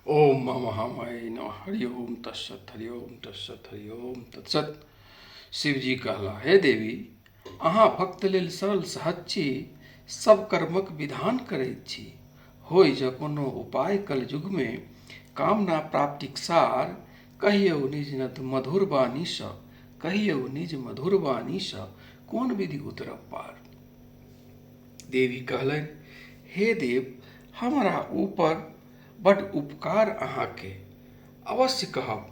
ओम महामाय नमः। हरि ओम तत्सत, हरि ओम तत्सत, हरि ओम तत्सत। शिव जी कहला, हे देवी, अहाँ भक्त लेल सरल सहज छी, सब कर्मक विधान करैत छी। होय जँ कोनो उपाय कल युग में कामना प्राप्तिक सार, कहियौ निज नत मधुर वाणी सँ, कहियौ निज मधुर वाणी सँ, कोन विधि उतरब पार। देवी कहलनि, हे देव, हमरा ऊपर बड उपकार अहाँके, अवश्य कहब।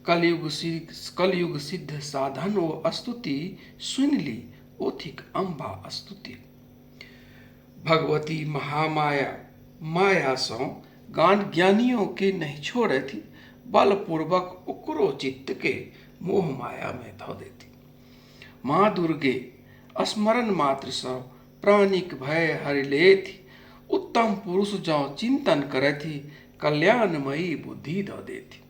कलयुग सिद्ध साधन ओ स्तुति, सुनि ली ओथिक अम्बा स्तुति। भगवती महामाया माया सँ गान ज्ञानियों के नहीं छोड़थि, बलपूर्वक ओकरो चित्त के मोह माया में धऽ देती। माँ दुर्गे स्मरण मात्र सँ प्राणिक भय हरि लेथि, उत्तम पुरुष जँ चिंतन करथि, कल्याणमयी बुद्धि दऽ देथि।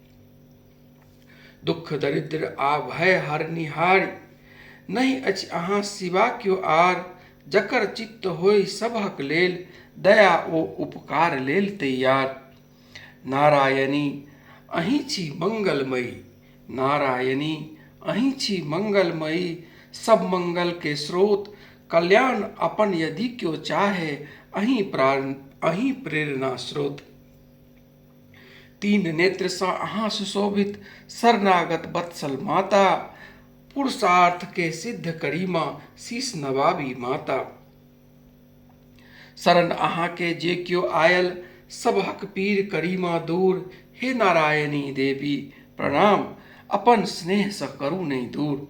दुख दरिद्र आ भय हरनिहारी, नहीं अछि अहाँ सिवा क्यों आर। जकर चित्त होय सबहक लेल, दया ओ उपकार लेल तैयार। नारायणी अहीं छी मंगलमयी, नारायणी अहीं छी मंगलमयी, सब मंगल के स्रोत। कल्याण अपन यदि क्यों चाहे, अहीं प्रेरणा स्रोत। तीन नेत्र सँ अहाँ सुशोभित, शरणागत वत्सल माता, पुरुषार्थ के सिद्ध करीमा, शीस नवाबी माता। शरण अहाँ के जे क्यों आयल, सबहक पीर करीमा दूर। हे नारायणी देवी प्रणाम, अपन स्नेह सँ करू नहीं दूर।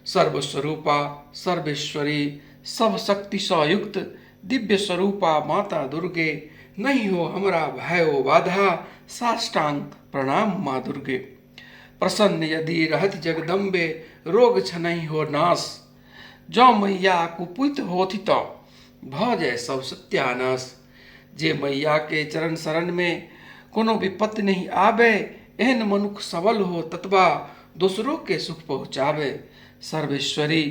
सर्वस्वरूपा सर्वेश्वरी, सब शक्ति सँ युक्त, दिव्य स्वरूपा माता दुर्गे। नहीं हो हमरा भयो बाधा, साष्टांग प्रणाम माँ दुर्गे। प्रसन्न यदि रहति जगदम्बे, रोग छनहि हो नाश। जँ मैया कुपित होथि तऽ, भऽ जाय सब सत्यानाश। जे मैया के चरण शरण में कोनो विपत्ति नहीं आवे, एहन मनुख सबल हो ततबा, दोसरों के सुख पहुँचावे। सर्वेश्वरी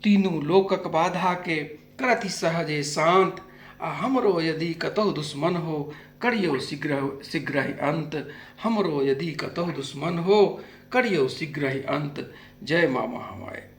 तीनू लोकक बाधा के करथि सहजे शांत, आ हमरो यदि कतहु दुश्मन हो, करियौ शीघ्र ही अंत। हमरो यदि कतहु दुश्मन हो, करियौ शीघ्र ही अंत। जय माँ महामाया।